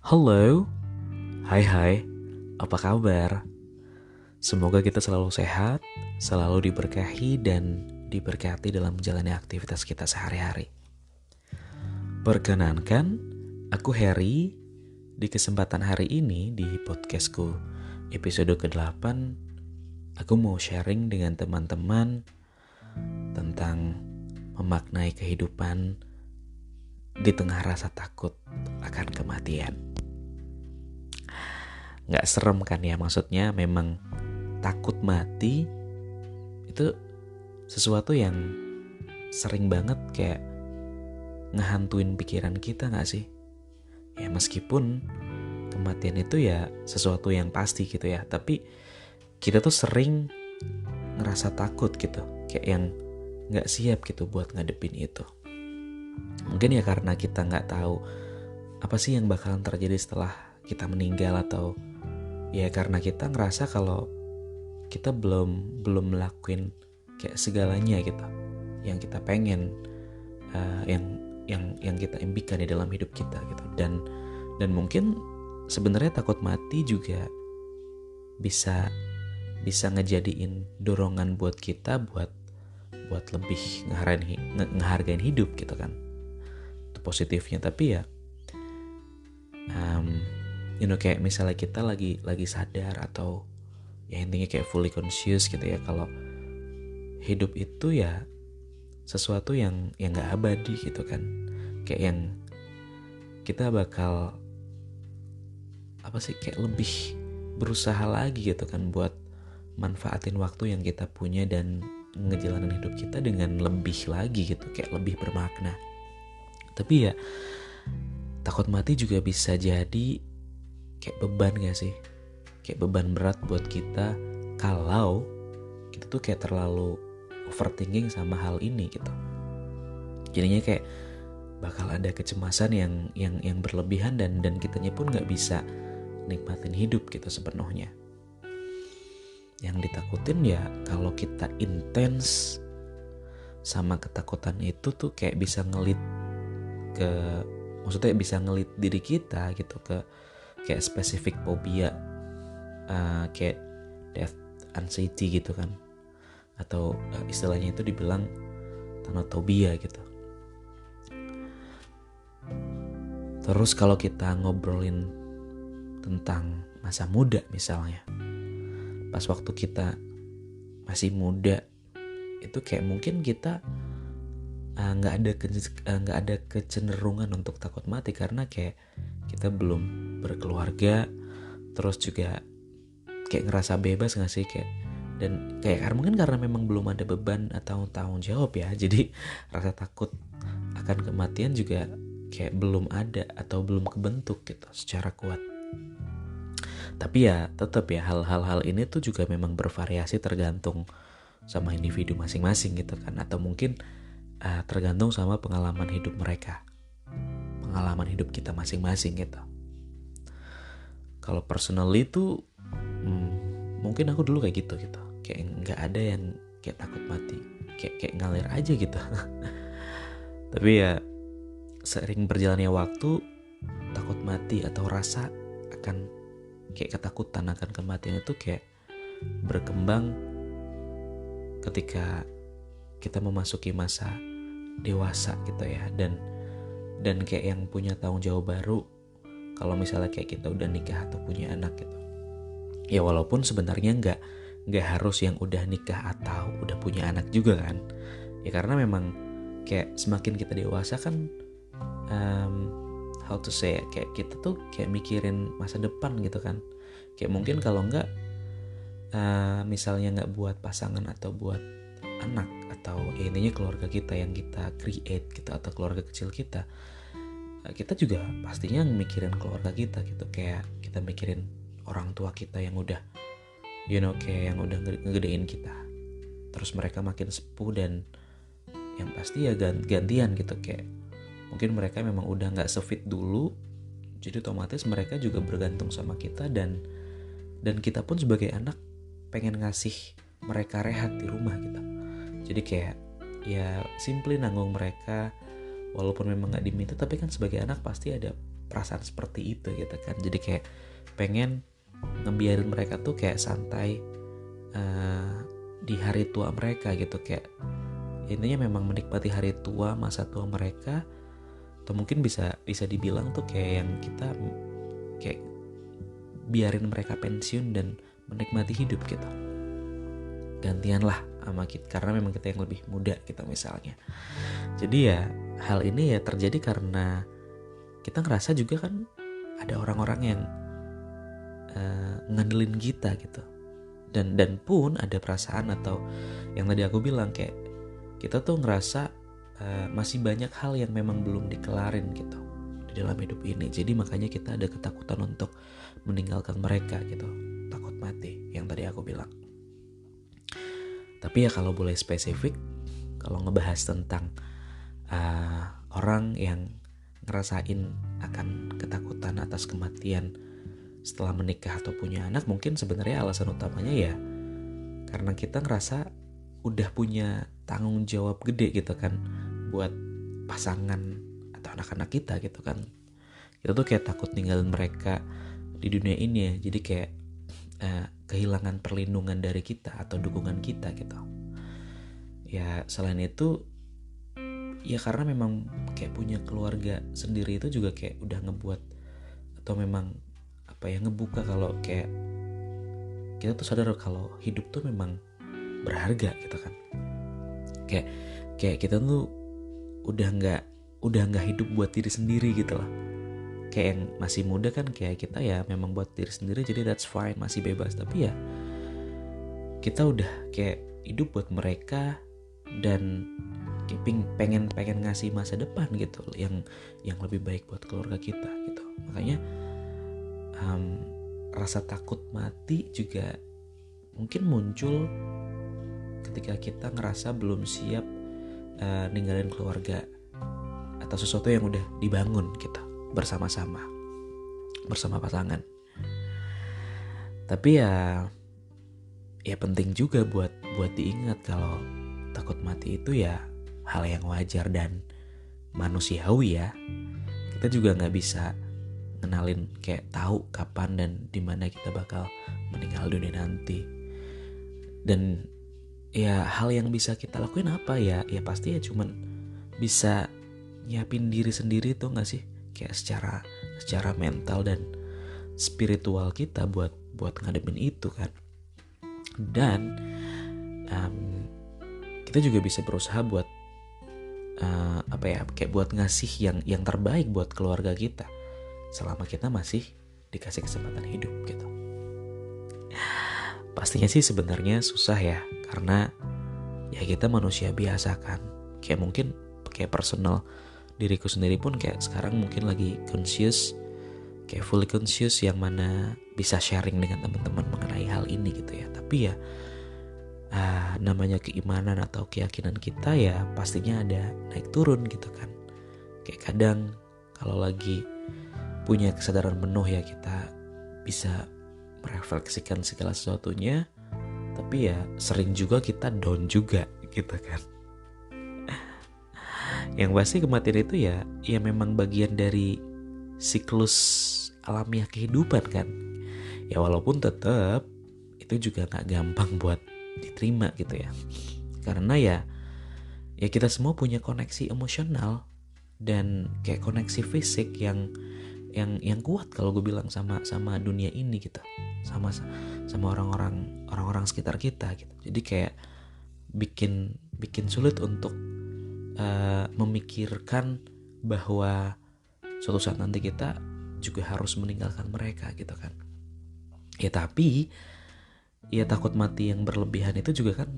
Halo, hai, apa kabar? Semoga kita selalu sehat, selalu diberkahi dan diberkati dalam menjalani aktivitas kita sehari-hari. Perkenankan, aku Harry. Di kesempatan hari ini di podcastku episode ke-8, aku mau sharing dengan teman-teman tentang memaknai kehidupan di tengah rasa takut akan kematian. Gak serem kan ya, maksudnya memang takut mati itu sesuatu yang sering banget kayak ngehantuin pikiran kita gak sih? Ya meskipun kematian itu ya sesuatu yang pasti gitu ya, tapi kita tuh sering ngerasa takut gitu, kayak yang gak siap gitu buat ngadepin itu. Mungkin ya karena kita gak tahu apa sih yang bakalan terjadi setelah kita meninggal, atau ya karena kita ngerasa kalau kita belum melakukan kayak segalanya gitu yang kita pengen, yang kita impikan di dalam hidup kita gitu. Dan mungkin sebenarnya takut mati juga bisa ngejadiin dorongan buat kita buat lebih ngehargain hidup gitu kan. Itu positifnya. Tapi ya kayak misalnya kita lagi sadar, atau ya intinya kayak fully conscious gitu ya, kalau hidup itu ya sesuatu yang gak abadi gitu kan. Kayak yang kita bakal kayak lebih berusaha lagi gitu kan buat manfaatin waktu yang kita punya dan ngejalanin hidup kita dengan lebih lagi gitu, kayak lebih bermakna. Tapi ya takut mati juga bisa jadi kayak beban gak sih? Kayak beban berat buat kita kalau kita tuh kayak terlalu overthinking sama hal ini gitu. Jadinya kayak bakal ada kecemasan yang berlebihan, dan kitanya pun gak bisa nikmatin hidup gitu sepenuhnya. Yang ditakutin ya kalau kita intens sama ketakutan itu tuh kayak bisa bisa ngelit diri kita gitu ke kayak spesifik fobia, kayak death anxiety gitu kan, atau istilahnya itu dibilang thanatobia gitu. Terus kalau kita ngobrolin tentang masa muda misalnya, pas waktu kita masih muda itu kayak mungkin kita nggak ada kecenderungan untuk takut mati karena kayak kita belum berkeluarga, terus juga kayak ngerasa bebas nggak sih, kayak dan kayak mungkin karena memang belum ada beban atau tanggung jawab ya, jadi rasa takut akan kematian juga kayak belum ada atau belum kebentuk gitu secara kuat. Tapi ya tetap ya hal-hal ini tuh juga memang bervariasi tergantung sama individu masing-masing gitu kan, atau mungkin tergantung sama pengalaman hidup mereka, pengalaman hidup kita masing-masing gitu. Kalau personally tuh mungkin aku dulu kayak gitu, kayak nggak ada yang kayak takut mati, kayak ngalir aja gitu. Tapi ya sering berjalannya waktu, takut mati atau rasa akan kayak ketakutan akan kematian itu kayak berkembang ketika kita memasuki masa dewasa gitu ya, dan kayak yang punya tanggung jawab baru. Kalau misalnya kayak kita udah nikah atau punya anak gitu, ya walaupun sebenarnya nggak harus yang udah nikah atau udah punya anak juga kan ya, karena memang kayak semakin kita dewasa kan, how to say, kayak kita tuh kayak mikirin masa depan gitu kan. Kayak mungkin kalau nggak misalnya nggak buat pasangan atau buat anak, atau ya intinya keluarga kita yang kita create gitu, atau keluarga kecil kita, kita juga pastinya mikirin keluarga kita gitu. Kayak kita mikirin orang tua kita yang udah kayak yang udah ngegedein kita, terus mereka makin sepuh, dan yang pasti ya gantian gitu. Kayak mungkin mereka memang udah gak se-fit dulu, jadi otomatis mereka juga bergantung sama kita, dan kita pun sebagai anak pengen ngasih mereka rehat di rumah gitu. Jadi kayak ya simply nanggung mereka, walaupun memang gak diminta, tapi kan sebagai anak pasti ada perasaan seperti itu gitu kan. Jadi kayak pengen ngebiarin mereka tuh kayak santai di hari tua mereka gitu, kayak intinya memang menikmati hari tua, masa tua mereka. Atau mungkin bisa dibilang tuh kayak yang kita kayak biarin mereka pensiun dan menikmati hidup gitu, gantian lah sama kita, karena memang kita yang lebih muda gitu misalnya. Jadi ya hal ini ya terjadi karena kita ngerasa juga kan ada orang-orang yang ngandelin kita gitu, dan pun ada perasaan atau yang tadi aku bilang kayak kita tuh ngerasa masih banyak hal yang memang belum dikelarin gitu di dalam hidup ini. Jadi makanya kita ada ketakutan untuk meninggalkan mereka gitu, takut mati yang tadi aku bilang. Tapi ya kalau boleh spesifik, kalau ngebahas tentang orang yang ngerasain akan ketakutan atas kematian setelah menikah atau punya anak, mungkin sebenarnya alasan utamanya ya karena kita ngerasa udah punya tanggung jawab gede gitu kan buat pasangan atau anak-anak kita gitu kan. Kita tuh kayak takut ninggalin mereka di dunia ini ya, jadi kayak kehilangan perlindungan dari kita atau dukungan kita gitu. Ya selain itu ya karena memang kayak punya keluarga sendiri itu juga kayak udah ngebuat atau memang ngebuka kalau kayak kita tuh sadar kalau hidup tuh memang berharga gitu kan. Kayak kita tuh udah nggak hidup buat diri sendiri gitu lah. Kayak yang masih muda kan kayak kita ya memang buat diri sendiri, jadi that's fine, masih bebas. Tapi ya kita udah kayak hidup buat mereka dan pengen ngasih masa depan gitu yang lebih baik buat keluarga kita gitu. Makanya rasa takut mati juga mungkin muncul ketika kita ngerasa belum siap ninggalin keluarga atau sesuatu yang udah dibangun kita bersama-sama bersama pasangan. Tapi ya penting juga buat diingat kalau takut mati itu ya hal yang wajar dan manusiawi ya. Kita juga nggak bisa ngenalin kayak tahu kapan dan di mana kita bakal meninggal dunia nanti. Dan ya hal yang bisa kita lakuin apa ya pasti ya cuman bisa nyiapin diri sendiri tuh nggak sih, kayak secara mental dan spiritual kita buat ngadepin itu kan. Dan kita juga bisa berusaha buat kayak buat ngasih yang terbaik buat keluarga kita selama kita masih dikasih kesempatan hidup gitu. Pastinya sih sebenarnya susah ya, karena ya kita manusia biasa kan. Kayak mungkin kayak personal diriku sendiri pun kayak sekarang mungkin lagi conscious, kayak fully conscious yang mana bisa sharing dengan teman-teman mengenai hal ini gitu ya. Tapi ya namanya keimanan atau keyakinan kita ya pastinya ada naik turun gitu kan. Kayak kadang kalau lagi punya kesadaran penuh ya kita bisa merefleksikan segala sesuatunya, tapi ya sering juga kita down juga gitu kan. Yang pasti kematian itu ya memang bagian dari siklus alamiah kehidupan kan. Ya walaupun tetap itu juga gak gampang buat diterima gitu ya. Karena ya kita semua punya koneksi emosional dan kayak koneksi fisik yang kuat kalau gue bilang sama dunia ini gitu, sama orang-orang sekitar kita gitu. Jadi kayak bikin sulit untuk memikirkan bahwa suatu saat nanti kita juga harus meninggalkan mereka gitu kan. Ya tapi ya takut mati yang berlebihan itu juga kan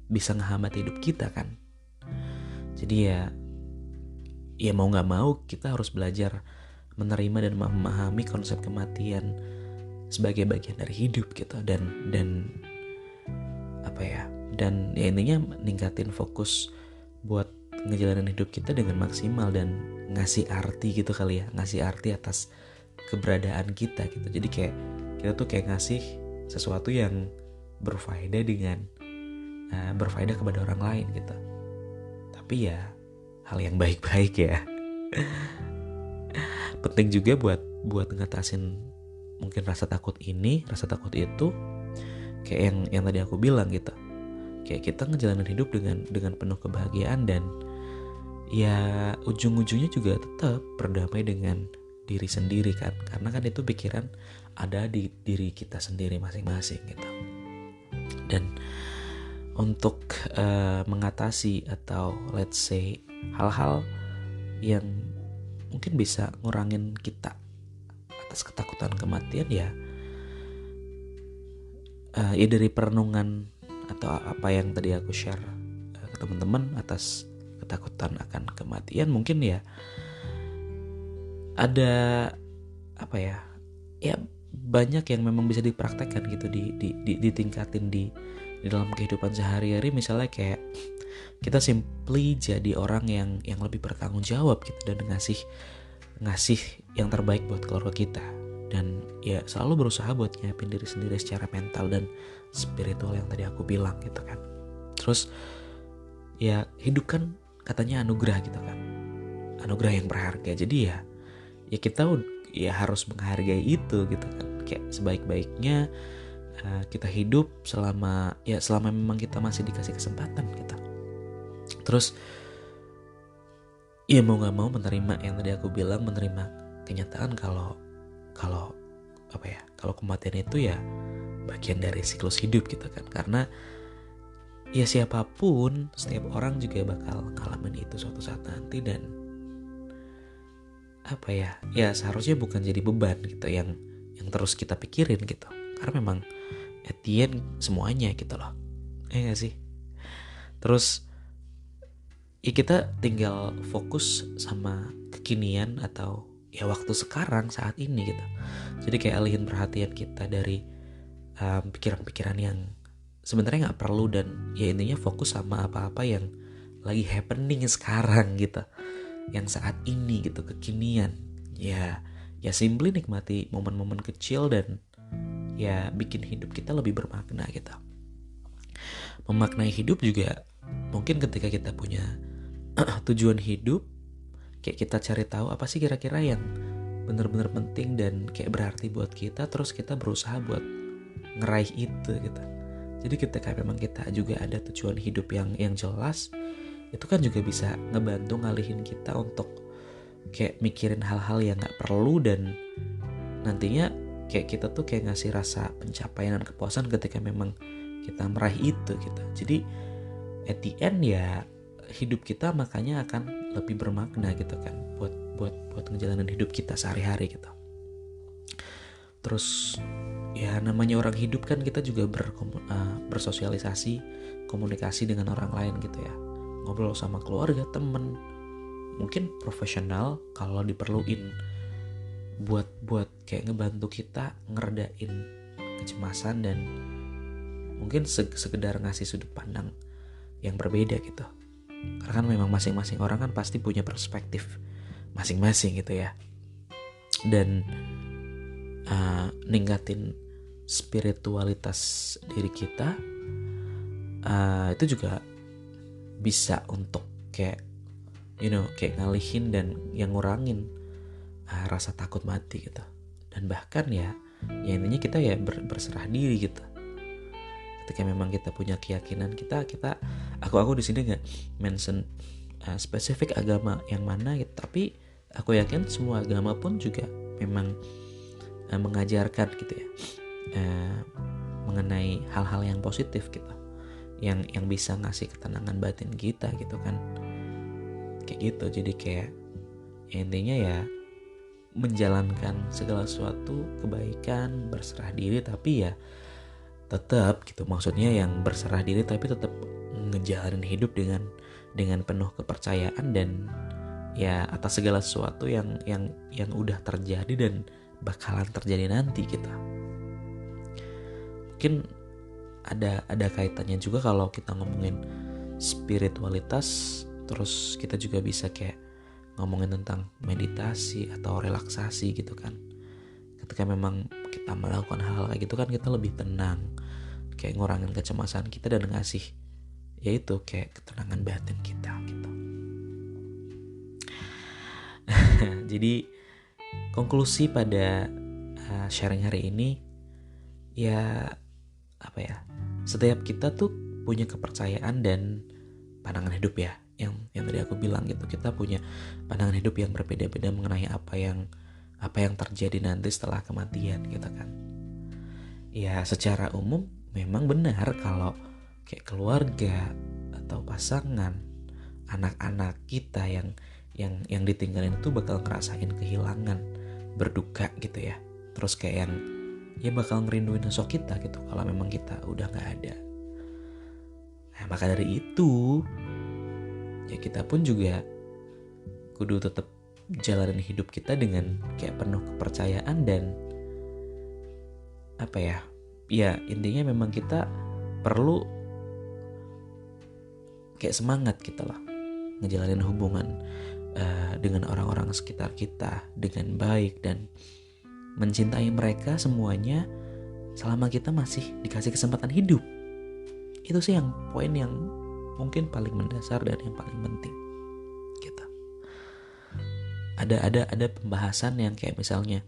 bisa ngehambat hidup kita kan. Jadi ya mau gak mau kita harus belajar menerima dan memahami konsep kematian sebagai bagian dari hidup gitu. Dan ya intinya ningkatin fokus buat ngejalanin hidup kita dengan maksimal dan ngasih arti gitu kali ya, ngasih arti atas keberadaan kita gitu. Jadi kayak kita tuh kayak ngasih sesuatu yang berfaedah berfaedah kepada orang lain gitu. Tapi ya hal yang baik-baik ya. penting juga buat ngatasin mungkin rasa takut ini, rasa takut itu, kayak yang tadi aku bilang gitu. Kayak kita ngejalanin hidup dengan penuh kebahagiaan, dan ya ujung-ujungnya juga tetap berdamai dengan diri sendiri kan, karena kan itu pikiran ada di diri kita sendiri masing-masing gitu. Dan untuk mengatasi atau let's say hal-hal yang mungkin bisa ngurangin kita atas ketakutan kematian, ya dari perenungan atau apa yang tadi aku share ke teman-teman atas ketakutan akan kematian, mungkin ya ada apa ya banyak yang memang bisa dipraktekkan gitu, ditingkatin di dalam kehidupan sehari-hari. Misalnya kayak kita simply jadi orang yang lebih bertanggung jawab gitu, dan ngasih yang terbaik buat keluarga kita, dan ya selalu berusaha buat nyiapin diri sendiri secara mental dan spiritual yang tadi aku bilang gitu kan. Terus ya hidup kan katanya anugerah gitu kan, anugerah yang berharga. Jadi ya kita ya harus menghargai itu gitu kan. Kayak sebaik-baiknya kita hidup selama memang kita masih dikasih kesempatan gitu. Terus ya mau gak mau menerima yang tadi aku bilang, menerima kenyataan kalau kematian itu ya bagian dari siklus hidup gitu kan. Karena ya siapapun, setiap orang juga bakal ngalamin itu suatu saat nanti, dan seharusnya bukan jadi beban gitu yang terus kita pikirin gitu. Karena memang at the end semuanya gitu loh, ya gak sih? Terus ya kita tinggal fokus sama kekinian atau ya waktu sekarang saat ini gitu. Jadi kayak alihin perhatian kita dari pikiran-pikiran yang sebenarnya nggak perlu, dan ya intinya fokus sama apa-apa yang lagi happening sekarang gitu, yang saat ini gitu, kekinian. Ya simply nikmati momen-momen kecil, dan ya bikin hidup kita lebih bermakna gitu. Memaknai hidup juga mungkin ketika kita punya tujuan hidup, kayak kita cari tahu apa sih kira-kira yang benar-benar penting dan kayak berarti buat kita, terus kita berusaha buat ngeraih itu gitu. Jadi ketika memang kita juga ada tujuan hidup yang jelas, itu kan juga bisa ngebantu ngalihin kita untuk kayak mikirin hal-hal yang gak perlu, dan nantinya kayak kita tuh kayak ngasih rasa pencapaian dan kepuasan ketika memang kita meraih itu gitu. Jadi at the end ya hidup kita makanya akan lebih bermakna gitu kan, buat ngejalanin hidup kita sehari-hari gitu. Terus ya namanya orang hidup kan, kita juga bersosialisasi, komunikasi dengan orang lain gitu ya, ngobrol sama keluarga, temen, mungkin profesional kalau diperluin, buat kayak ngebantu kita ngeredain kecemasan, dan mungkin sekedar ngasih sudut pandang yang berbeda gitu. Karena kan memang masing-masing orang kan pasti punya perspektif masing-masing gitu ya, dan ningkatin spiritualitas diri kita itu juga bisa untuk kayak kayak ngalihin dan yang ngurangin rasa takut mati gitu. Dan bahkan ya intinya kita ya berserah diri gitu. Ketika memang kita punya keyakinan, aku di sini nggak mention spesifik agama yang mana gitu, tapi aku yakin semua agama pun juga memang mengajarkan gitu ya, mengenai hal-hal yang positif gitu, yang bisa ngasih ketenangan batin kita gitu kan, kayak gitu. Jadi kayak ya intinya ya menjalankan segala sesuatu kebaikan, berserah diri, tapi ya tetap gitu, maksudnya yang berserah diri tapi tetap ngejalanin hidup dengan penuh kepercayaan, dan ya atas segala sesuatu yang udah terjadi dan bakalan terjadi nanti gitu. Mungkin ada kaitannya juga kalau kita ngomongin spiritualitas, terus kita juga bisa kayak ngomongin tentang meditasi atau relaksasi gitu kan. Ketika memang kita melakukan hal kayak gitu kan, kita lebih tenang, kayak ngurangin kecemasan kita dan ngasih yaitu kayak ketenangan batin kita gitu. Jadi konklusi pada sharing hari ini, ya apa ya, setiap kita tuh punya kepercayaan dan pandangan hidup ya, yang tadi aku bilang gitu. Kita punya pandangan hidup yang berbeda-beda mengenai apa yang terjadi nanti setelah kematian gitu kan. Ya secara umum memang benar kalau kayak keluarga atau pasangan, anak-anak kita yang ditinggalin itu bakal ngerasain kehilangan, berduka gitu ya. Terus kayak yang ya bakal ngerinduin sosok kita gitu kalau memang kita udah gak ada. Nah, maka dari itu ya kita pun juga kudu tetap jalanin hidup kita dengan kayak penuh kepercayaan dan apa ya, ya intinya memang kita perlu kayak semangat gitu lah ngejalanin hubungan dengan orang-orang sekitar kita dengan baik dan mencintai mereka semuanya selama kita masih dikasih kesempatan hidup. Itu sih yang poin yang mungkin paling mendasar dan yang paling penting gitu. Ada pembahasan yang kayak misalnya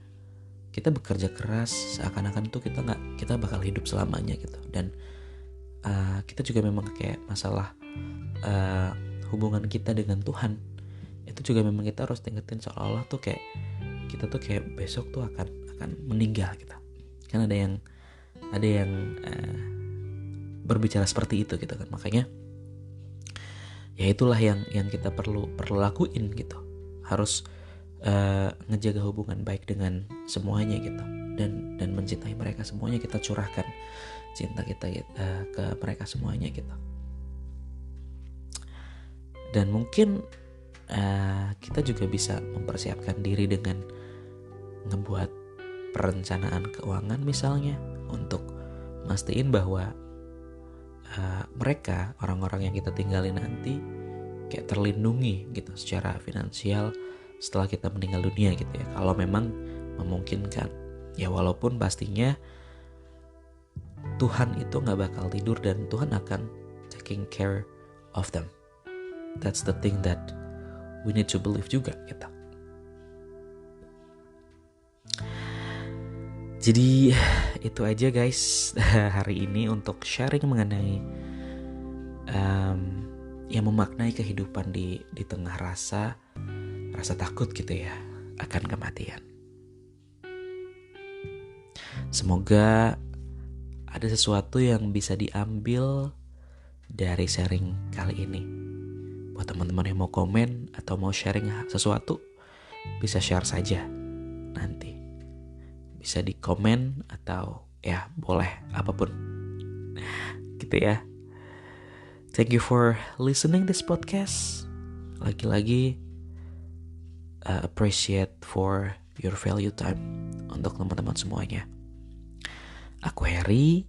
kita bekerja keras seakan-akan tuh kita bakal hidup selamanya gitu. Dan kita juga memang kayak masalah hubungan kita dengan Tuhan itu juga memang kita harus tingkatin seolah-olah tuh kayak kita tuh kayak besok tuh akan meninggal gitu. Kan ada yang berbicara seperti itu gitu kan. Makanya ya itulah yang kita perlu lakuin gitu. Harus ngejaga hubungan baik dengan semuanya gitu, dan mencintai mereka semuanya. Kita curahkan cinta kita ke mereka semuanya gitu. Dan mungkin kita juga bisa mempersiapkan diri dengan ngebuat perencanaan keuangan misalnya, untuk mastiin bahwa mereka, orang-orang yang kita tinggalin nanti kayak terlindungi gitu secara finansial setelah kita meninggal dunia gitu ya, kalau memang memungkinkan. Ya walaupun pastinya Tuhan itu gak bakal tidur dan Tuhan akan taking care of them. That's the thing that we need to believe juga gitu. Jadi itu aja guys hari ini untuk sharing mengenai yang memaknai kehidupan di tengah rasa takut gitu ya akan kematian. Semoga ada sesuatu yang bisa diambil dari sharing kali ini. Buat teman-teman yang mau komen atau mau sharing sesuatu, bisa share saja nanti. Bisa di komen atau ya boleh apapun gitu ya. Thank you for listening this podcast. Lagi-lagi appreciate for your value time untuk teman-teman semuanya. Aku Harry,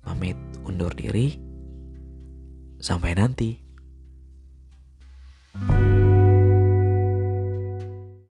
pamit undur diri. Sampai nanti.